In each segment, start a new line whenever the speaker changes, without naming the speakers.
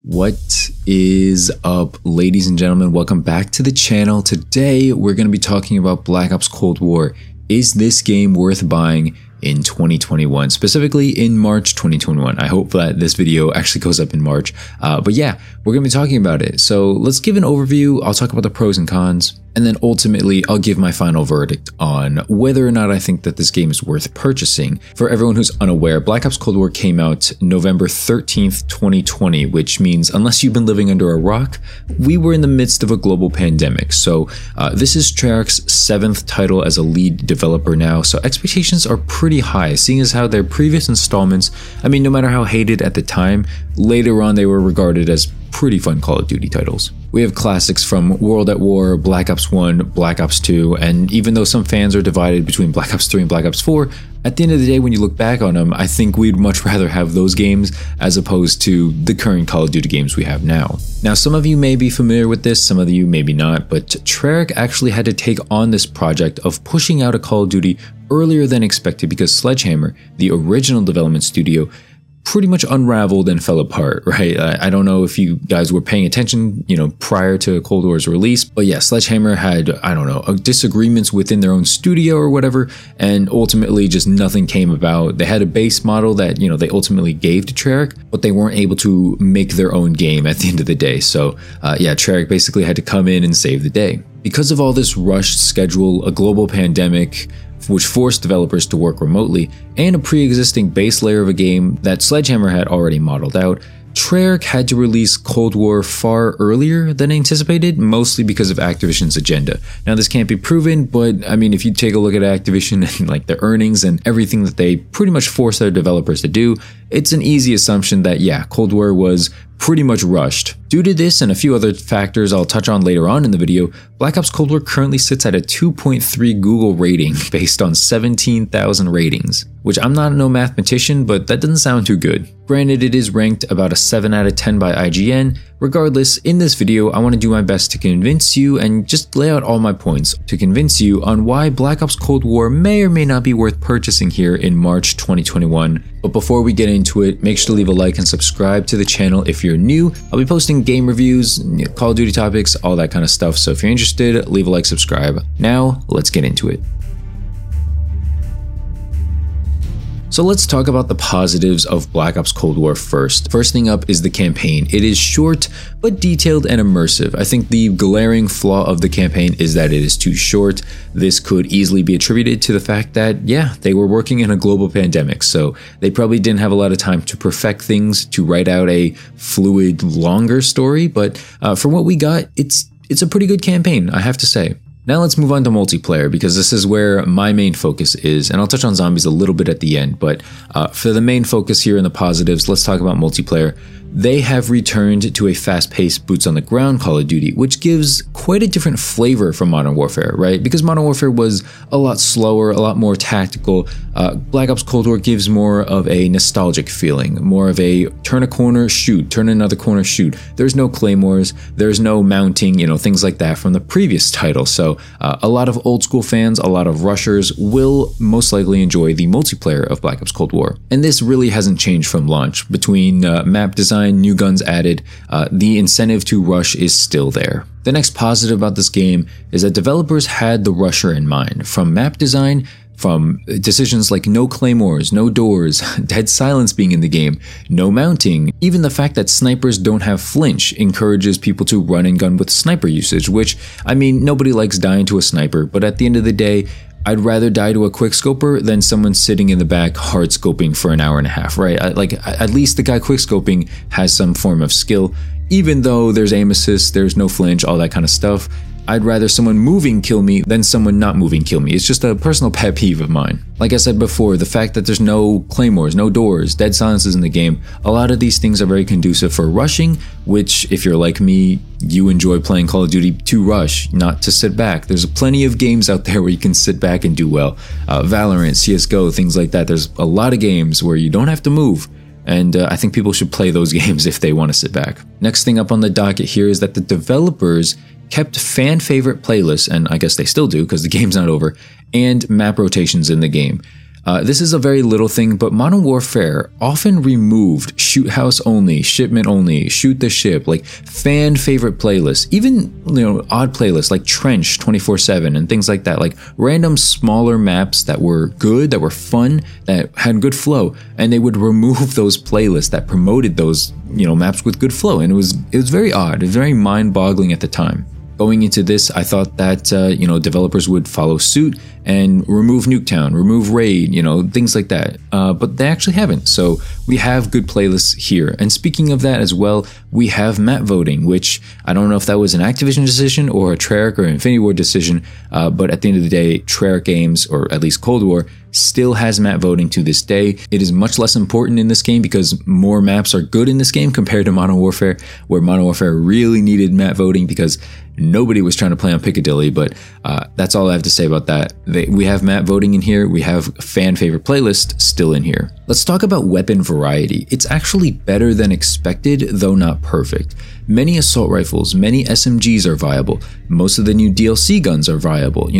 What is up, ladies and gentlemen? Welcome back to the channel. Today we're going to be talking about Black Ops Cold War. Is this game worth buying in 2021, specifically in March 2021? I hope that this video actually goes up in March. But yeah, we're going to be talking about it. So let's give an overview. I'll talk about the pros and cons. And then ultimately, I'll give my final verdict on whether or not I think that this game is worth purchasing. For everyone who's unaware, Black Ops Cold War came out November 13th, 2020, which means unless you've been living under a rock, we were in the midst of a global pandemic. So this is Treyarch's 7th title as a lead developer now, so expectations are pretty high, seeing as how their previous installments, I mean, no matter how hated at the time, later on they were regarded as pretty fun Call of Duty titles. We have classics from World at War, Black Ops 1, Black Ops 2, and even though some fans are divided between Black Ops 3 and Black Ops 4, at the end of the day, when you look back on them, I think we'd much rather have those games as opposed to the current Call of Duty games we have now. Now, some of you may be familiar with this, some of you maybe not, but Treyarch actually had to take on this project of pushing out a Call of Duty earlier than expected because Sledgehammer, the original development studio, pretty much unraveled and fell apart, right? I don't know if you guys were paying attention, prior to Cold War's release, but yeah, Sledgehammer had, disagreements within their own studio or whatever, and ultimately just nothing came about. They had a base model that, they ultimately gave to Treyarch, but they weren't able to make their own game at the end of the day. So yeah, Treyarch basically had to come in and save the day. Because of all this rushed schedule, a global pandemic, which forced developers to work remotely, and a pre-existing base layer of a game that Sledgehammer had already modeled out, Treyarch had to release Cold War far earlier than anticipated, mostly because of Activision's agenda. Now, this can't be proven, but I mean, if you take a look at Activision and like their earnings and everything that they pretty much force their developers to do, it's an easy assumption that yeah, Cold War was pretty much rushed. Due to this and a few other factors I'll touch on later on in the video, Black Ops Cold War currently sits at a 2.3 Google rating based on 17,000 ratings, which I'm not no mathematician, but that doesn't sound too good. Granted, it is ranked about a 7 out of 10 by IGN. Regardless, in this video, I want to do my best to convince you and just lay out all my points to convince you on why Black Ops Cold War may or may not be worth purchasing here in March 2021. But before we get into it, make sure to leave a like and subscribe to the channel if you're new. I'll be posting game reviews, Call of Duty topics, all that kind of stuff. So if you're interested, leave a like, subscribe. Now, let's get into it. So let's talk about the positives of Black Ops Cold War first. First thing up is the campaign. It is short, but detailed and immersive. I think the glaring flaw of the campaign is that it is too short. This could easily be attributed to the fact that, yeah, they were working in a global pandemic, so they probably didn't have a lot of time to perfect things, to write out a fluid, longer story, but from what we got, it's a pretty good campaign, I have to say. Now let's move on to multiplayer, because this is where my main focus is, and I'll touch on zombies a little bit at the end, but for the main focus here in the positives, let's talk about multiplayer. They have returned to a fast-paced boots-on-the-ground Call of Duty, which gives quite a different flavor from Modern Warfare, right? Because Modern Warfare was a lot slower, a lot more tactical. Black Ops Cold War gives more of a nostalgic feeling, more of a turn a corner, shoot, turn another corner, shoot. There's no claymores, there's no mounting, things like that from the previous title. So a lot of old-school fans, a lot of rushers will most likely enjoy the multiplayer of Black Ops Cold War. And this really hasn't changed from launch. Between map design, new guns added, the incentive to rush is still there. The next positive about this game is that developers had the rusher in mind. From map design, from decisions like no claymores, no doors, dead silence being in the game, no mounting, even the fact that snipers don't have flinch encourages people to run and gun with sniper usage, which, I mean, nobody likes dying to a sniper, but at the end of the day, I'd rather die to a quickscoper than someone sitting in the back hard scoping for an hour and a half, right? At least the guy quickscoping has some form of skill. Even though there's aim assist, there's no flinch, all that kind of stuff, I'd rather someone moving kill me than someone not moving kill me. It's just a personal pet peeve of mine. Like I said before, the fact that there's no claymores, no doors, dead silences in the game, a lot of these things are very conducive for rushing, which, if you're like me, you enjoy playing Call of Duty to rush, not to sit back. There's plenty of games out there where you can sit back and do well. Valorant, CSGO, things like that. There's a lot of games where you don't have to move. And I think people should play those games if they want to sit back. Next thing up on the docket here is that the developers kept fan favorite playlists, and I guess they still do because the game's not over, and map rotations in the game. This is a very little thing, but Modern Warfare often removed shoot house only, shipment only, shoot the ship, like fan favorite playlists, even odd playlists like Trench 24/7 and things like that, like random smaller maps that were good, that were fun, that had good flow, and they would remove those playlists that promoted those maps with good flow, and it was very odd, it was very mind-boggling at the time. Going into this, I thought that developers would follow suit and remove Nuketown, remove Raid, things like that. But they actually haven't. So we have good playlists here. And speaking of that as well, we have map voting, which I don't know if that was an Activision decision or a Treyarch or Infinity Ward decision. But at the end of the day, Treyarch Games, or at least Cold War, still has map voting to this day. It is much less important in this game because more maps are good in this game compared to Modern Warfare, where Modern Warfare really needed map voting because nobody was trying to play on Piccadilly. But that's all I have to say about that. We have map voting in here. We have fan favorite playlist still in here. Let's talk about weapon variety. It's actually better than expected, though not perfect. Many assault rifles, many SMGs are viable. Most of the new DLC guns are viable.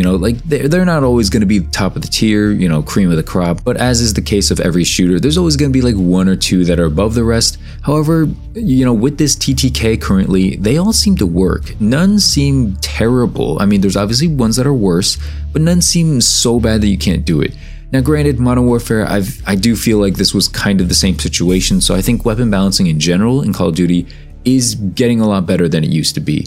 They're not always going to be top of the tier, cream of the crop, but as is the case of every shooter, there's always going to be like one or two that are above the rest. However, with this TTK currently, they all seem to work. None seem terrible. I mean, there's obviously ones that are worse, but none seem so bad that you can't do it. Now, granted, Modern Warfare, I do feel like this was kind of the same situation, so I think weapon balancing in general in Call of Duty is getting a lot better than it used to be.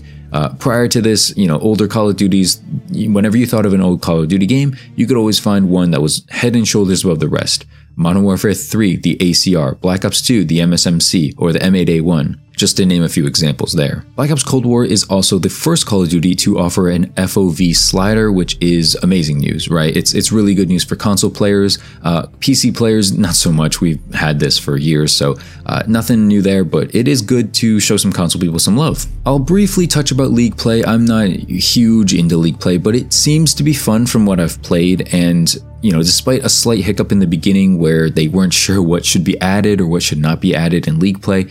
Prior to this, older Call of Duties, whenever you thought of an old Call of Duty game, you could always find one that was head and shoulders above the rest. Modern Warfare 3, the ACR, Black Ops 2, the MSMC, or the M8A1, just to name a few examples there. Black Ops Cold War is also the first Call of Duty to offer an FOV slider, which is amazing news, right? It's really good news for console players. PC players, not so much. We've had this for years, so nothing new there, but it is good to show some console people some love. I'll briefly touch about League play. I'm not huge into League play, but it seems to be fun from what I've played, and despite a slight hiccup in the beginning where they weren't sure what should be added or what should not be added in League play,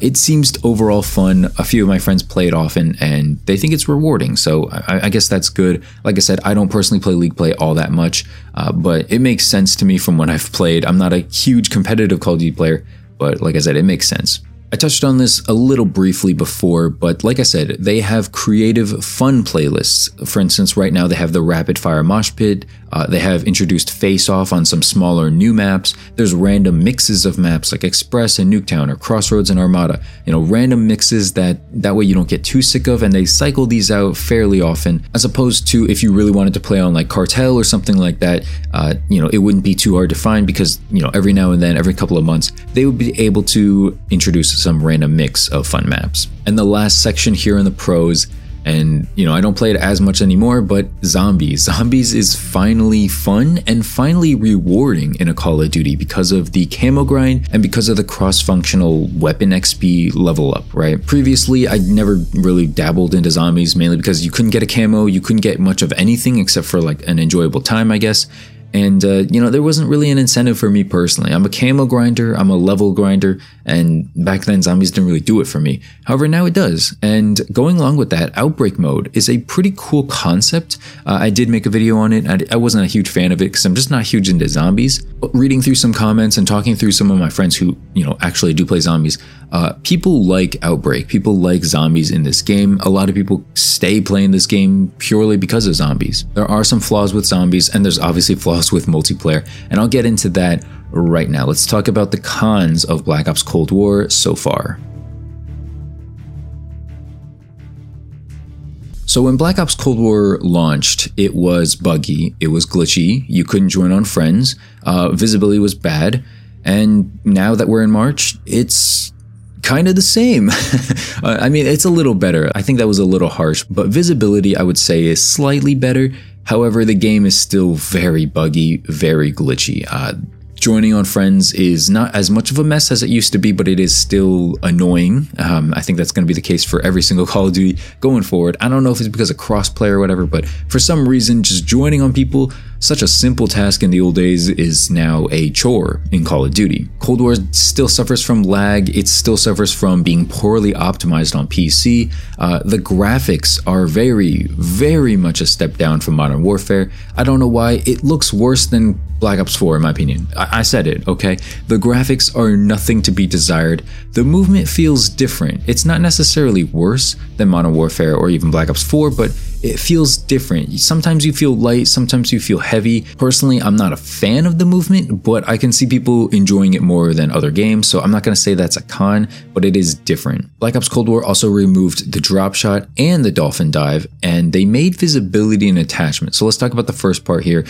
it seems overall fun. A few of my friends play it often and they think it's rewarding, so I guess that's good. Like I said, I don't personally play League play all that much, but it makes sense to me from what I've played. I'm not a huge competitive Call of Duty player, but like I said, it makes sense. I touched on this a little briefly before, but like I said, they have creative, fun playlists. For instance, right now they have the Rapid Fire Mosh Pit. They have introduced Face Off on some smaller new maps. There's random mixes of maps like Express and Nuketown or Crossroads and Armada. Random mixes that way you don't get too sick of, and they cycle these out fairly often, as opposed to if you really wanted to play on like Cartel or something like that, it wouldn't be too hard to find because, every now and then, every couple of months, they would be able to introduce some random mix of fun maps. And the last section here in the pros, and I don't play it as much anymore, but Zombies is finally fun and finally rewarding in a Call of Duty because of the camo grind and because of the cross-functional weapon XP level up, right? Previously, I never really dabbled into Zombies, mainly because you couldn't get a camo, you couldn't get much of anything except for like an enjoyable time, I guess. And, there wasn't really an incentive for me personally. I'm a camo grinder, I'm a level grinder, and back then Zombies didn't really do it for me. However, now it does. And going along with that, Outbreak Mode is a pretty cool concept. I did make a video on it. I wasn't a huge fan of it because I'm just not huge into Zombies. But reading through some comments and talking through some of my friends who, actually do play Zombies, people like Outbreak. People like Zombies in this game. A lot of people stay playing this game purely because of Zombies. There are some flaws with Zombies, and there's obviously flaws with multiplayer, and I'll get into that right now. Let's talk about the cons of Black Ops Cold War so far. So when Black Ops Cold War launched, it was buggy, it was glitchy, you couldn't join on friends, visibility was bad, and now that we're in March, it's kind of the same. I mean, it's a little better. I think that was a little harsh, but visibility, I would say, is slightly better. However, the game is still very buggy, very glitchy. Joining on friends is not as much of a mess as it used to be, but it is still annoying. I think that's going to be the case for every single Call of Duty going forward. I don't know if it's because of crossplay or whatever, but for some reason, just joining on people, such a simple task in the old days, is now a chore in Call of Duty. Cold War still suffers from lag. It still suffers from being poorly optimized on PC. The graphics are very, very much a step down from Modern Warfare. I don't know why. It looks worse than Black Ops 4, in my opinion. I said it, okay? The graphics are nothing to be desired. The movement feels different. It's not necessarily worse than Modern Warfare or even Black Ops 4, but it feels different. Sometimes you feel light, sometimes you feel heavy. Personally, I'm not a fan of the movement, but I can see people enjoying it more than other games, so I'm not going to say that's a con, but it is different. Black Ops Cold War also removed the drop shot and the dolphin dive, and they made visibility and attachment. So let's talk about the first part here.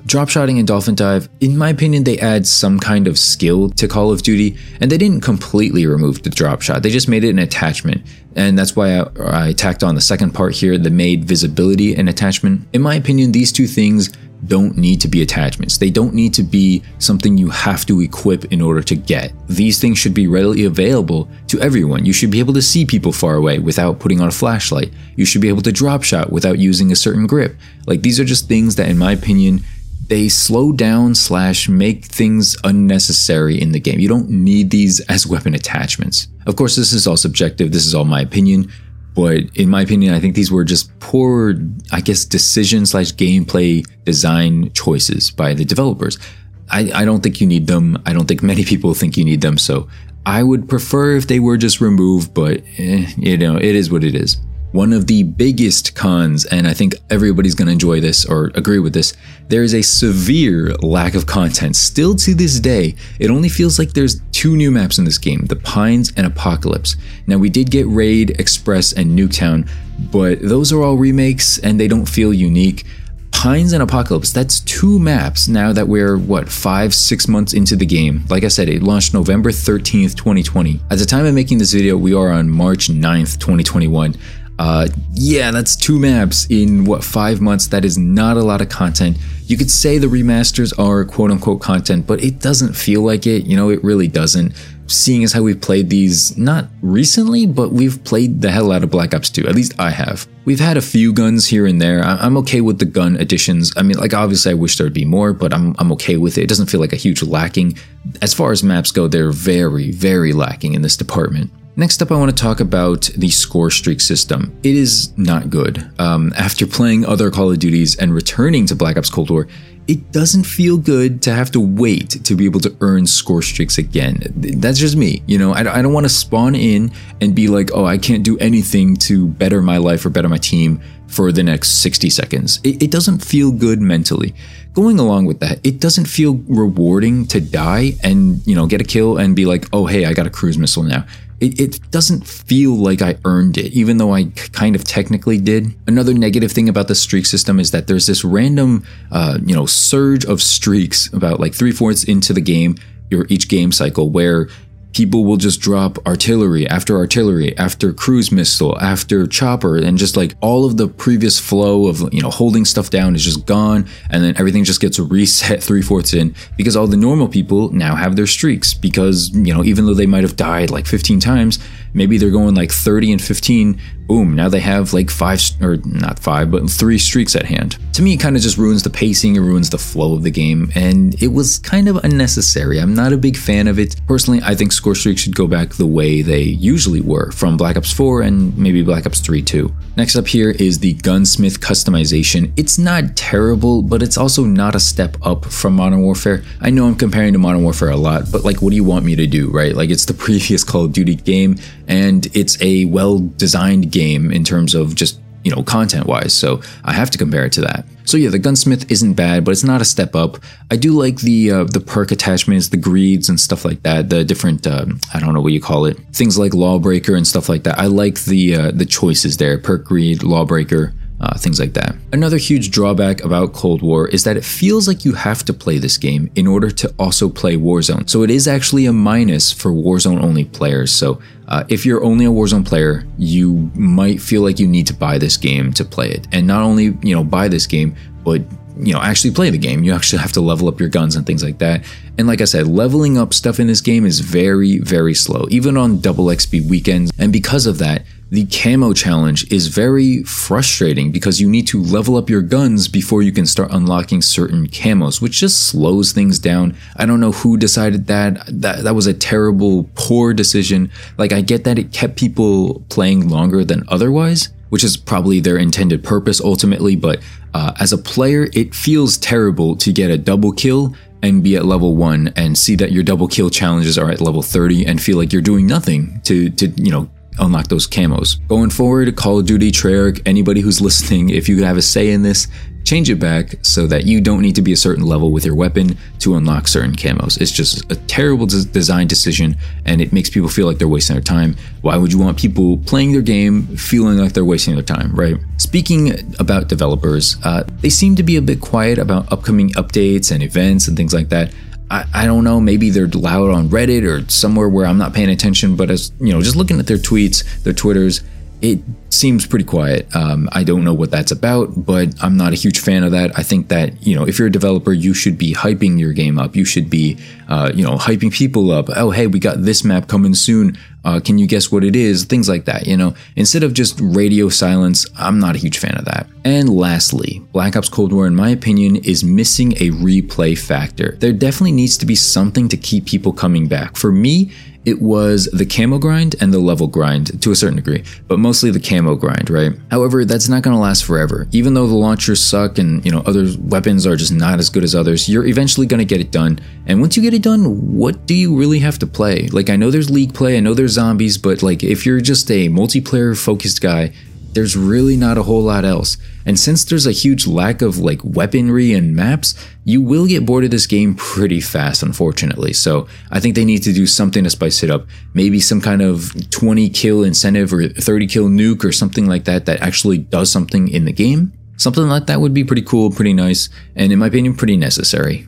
Drop shotting and dolphin dive, in my opinion, they add some kind of skill to Call of Duty, and they didn't completely remove the drop shot. They just made it an attachment, and that's why I tacked on the second part here, the made visibility and attachment. In my opinion, these two things don't need to be attachments. They don't need to be something you have to equip in order to get. These things should be readily available to everyone. You should be able to see people far away without putting on a flashlight. You should be able to drop shot without using a certain grip. Like, these are just things that, in my opinion, they slow down / make things unnecessary in the game. You don't need these as weapon attachments. Of course, this is all subjective. This is all my opinion. But in my opinion, I think these were just poor, decision / gameplay design choices by the developers. I don't think you need them. I don't think many people think you need them. So I would prefer if they were just removed, but it is what it is. One of the biggest cons, and I think everybody's going to enjoy this or agree with this, there is a severe lack of content. Still to this day, it only feels like there's 2 new maps in this game, the Pines and Apocalypse. Now, we did get Raid, Express, and Nuketown, but those are all remakes and they don't feel unique. Pines and Apocalypse, that's 2 maps now that we're, 5-6 months into the game. Like I said, it launched November 13th, 2020. At the time of making this video, we are on March 9th, 2021. That's 2 maps in 5 months. That is not a lot of content. You could say the remasters are quote-unquote content, but it doesn't feel like it. It really doesn't. Seeing as how we've played these, not recently, but we've played the hell out of Black Ops 2. At least I have. We've had a few guns here and there. I'm okay with the gun additions. I mean, obviously I wish there'd be more, but I'm okay with it. It doesn't feel like a huge lacking. As far as maps go, they're very, very lacking in this department. Next up, I want to talk about the score streak system. It is not good. After playing other Call of Duties and returning to Black Ops Cold War, it doesn't feel good to have to wait to be able to earn score streaks again. That's just me. I don't want to spawn in and be like, oh, I can't do anything to better my life or better my team for the next 60 seconds. It doesn't feel good mentally. Going along with that, it doesn't feel rewarding to die and, get a kill and be like, oh, hey, I got a cruise missile now. It doesn't feel like I earned it, even though I kind of technically did. Another negative thing about the streak system is that there's this random, surge of streaks about 3/4 into the game, each game cycle, where people will just drop artillery after cruise missile, after chopper, and just all of the previous flow of, holding stuff down is just gone, and then everything just gets reset 3/4 in, because all the normal people now have their streaks, because, even though they might have died 15 times, maybe they're going 30 and 15, boom, now they have 3 streaks at hand. To me, it kind of just ruins the pacing, it ruins the flow of the game, and it was kind of unnecessary. I'm not a big fan of it. Personally, I think score streaks should go back the way they usually were from Black Ops 4 and maybe Black Ops 3 too. Next up here is the gunsmith customization. It's not terrible, but it's also not a step up from Modern Warfare. I know I'm comparing to Modern Warfare a lot, but what do you want me to do, right? It's the previous Call of Duty game, and it's a well-designed game in terms of just, content-wise, so I have to compare it to that. So yeah, the gunsmith isn't bad, but it's not a step up. I do like the perk attachments, the greeds and stuff like that, the different, I don't know what you call it, things like Lawbreaker and stuff like that. I like the choices there, perk greed, Lawbreaker, things like that. Another huge drawback about Cold War is that it feels like you have to play this game in order to also play Warzone. So it is actually a minus for Warzone only players. So if you're only a Warzone player, you might feel like you need to buy this game to play it. And not only, buy this game, but actually play the game. You actually have to level up your guns and things like that. And like I said, leveling up stuff in this game is very, very slow, even on double XP weekends. And because of that, the camo challenge is very frustrating because you need to level up your guns before you can start unlocking certain camos, which just slows things down. I don't know who decided that. That was a terrible, poor decision. I get that it kept people playing longer than otherwise, which is probably their intended purpose ultimately, but as a player, it feels terrible to get a double kill and be at level 1 and see that your double kill challenges are at level 30 and feel like you're doing nothing to unlock those camos. Going forward, Call of Duty, Treyarch, anybody who's listening, if you have a say in this, change it back so that you don't need to be a certain level with your weapon to unlock certain camos. It's just a terrible design decision, and it makes people feel like they're wasting their time. Why would you want people playing their game feeling like they're wasting their time, right? Speaking about developers, they seem to be a bit quiet about upcoming updates and events and things like that. I don't know, maybe they're loud on Reddit or somewhere where I'm not paying attention, but as just looking at their tweets, their Twitters, it seems pretty quiet. I don't know what that's about, but I'm not a huge fan of that. I think that, if you're a developer, you should be hyping your game up. You should be, hyping people up. Oh, hey, we got this map coming soon. Can you guess what it is? Things like that, Instead of just radio silence, I'm not a huge fan of that. And lastly, Black Ops Cold War, in my opinion, is missing a replay factor. There definitely needs to be something to keep people coming back. For me, it was the camo grind and the level grind to a certain degree, but mostly the camo grind, right? However, that's not going to last forever. Even though the launchers suck and, other weapons are just not as good as others, you're eventually going to get it done. And once you get it done, what do you really have to play? Like, I know there's league play, I know there's zombies, but like, if you're just a multiplayer focused guy, there's really not a whole lot else. And since there's a huge lack of like weaponry and maps, you will get bored of this game pretty fast, unfortunately. So I think they need to do something to spice it up. Maybe some kind of 20 kill incentive or 30 kill nuke or something like that that actually does something in the game. Something like that would be pretty cool, pretty nice, and in my opinion, pretty necessary.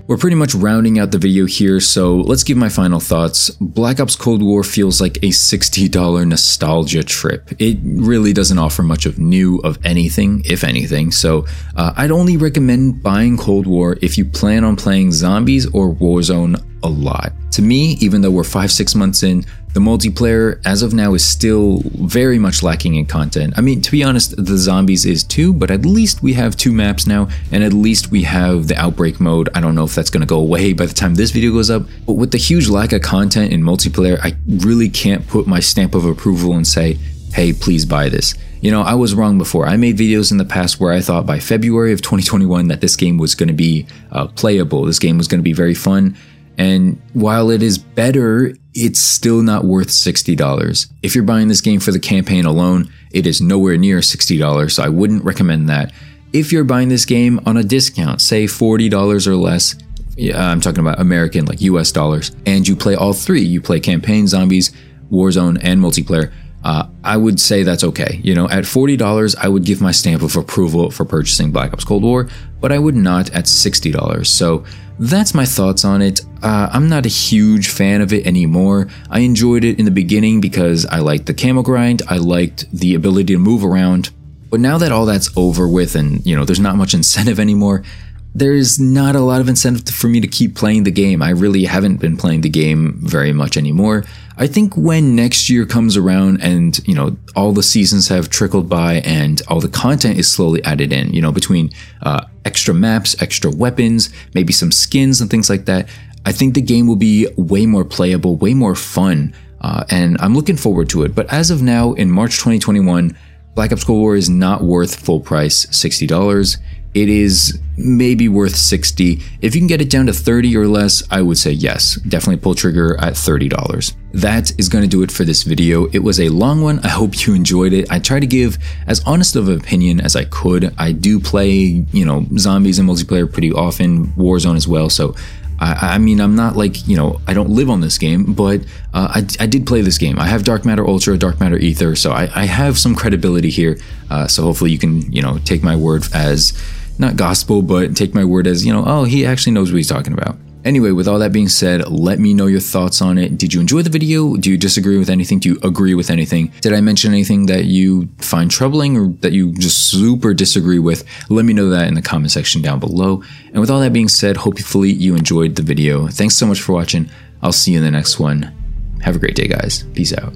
We're pretty much rounding out the video here, so let's give my final thoughts. Black Ops Cold War feels like a $60 nostalgia trip. It really doesn't offer much of new of anything, if anything, so I'd only recommend buying Cold War if you plan on playing Zombies or Warzone a lot. To me, even though we're 5-6 months in, the multiplayer as of now is still very much lacking in content. I mean, to be honest, the Zombies is too, but at least we have 2 maps now, and at least we have the Outbreak mode. I don't know if that's going to go away by the time this video goes up, but with the huge lack of content in multiplayer, I really can't put my stamp of approval and say, hey, please buy this. I was wrong before. I made videos in the past where I thought by February of 2021 that this game was going to be playable. This game was going to be very fun. And while it is better, it's still not worth $60. If you're buying this game for the campaign alone, it is nowhere near $60, so I wouldn't recommend that. If you're buying this game on a discount, say $40 or less, I'm talking about American, like US dollars, and you play all 3, you play campaign, zombies, Warzone, and multiplayer, I would say that's okay. At $40, I would give my stamp of approval for purchasing Black Ops Cold War, but I would not at $60. So that's my thoughts on it. I'm not a huge fan of it anymore. I enjoyed it in the beginning because I liked the camo grind, I liked the ability to move around, but now that all that's over with and, there's not much incentive anymore, there's not a lot of incentive for me to keep playing the game. I really haven't been playing the game very much anymore. I think when next year comes around and, all the seasons have trickled by and all the content is slowly added in, between extra maps, extra weapons, maybe some skins and things like that, I think the game will be way more playable, way more fun, and I'm looking forward to it. But as of now, in March 2021, Black Ops Cold War is not worth full price $60. It is maybe worth $60. If you can get it down to $30 or less, I would say yes, definitely pull trigger at $30. That is going to do it for this video. It was a long one. I hope you enjoyed it. I try to give as honest of an opinion as I could. I do play, zombies and multiplayer pretty often, Warzone as well, so I mean, I'm not like, I don't live on this game, but I did play this game. I have Dark Matter Ultra, Dark Matter Ether, so I have some credibility here. So hopefully you can, take my word as, not gospel, but take my word as, oh, he actually knows what he's talking about. Anyway, with all that being said, let me know your thoughts on it. Did you enjoy the video? Do you disagree with anything? Do you agree with anything? Did I mention anything that you find troubling or that you just super disagree with? Let me know that in the comment section down below. And with all that being said, hopefully you enjoyed the video. Thanks so much for watching. I'll see you in the next one. Have a great day, guys. Peace out.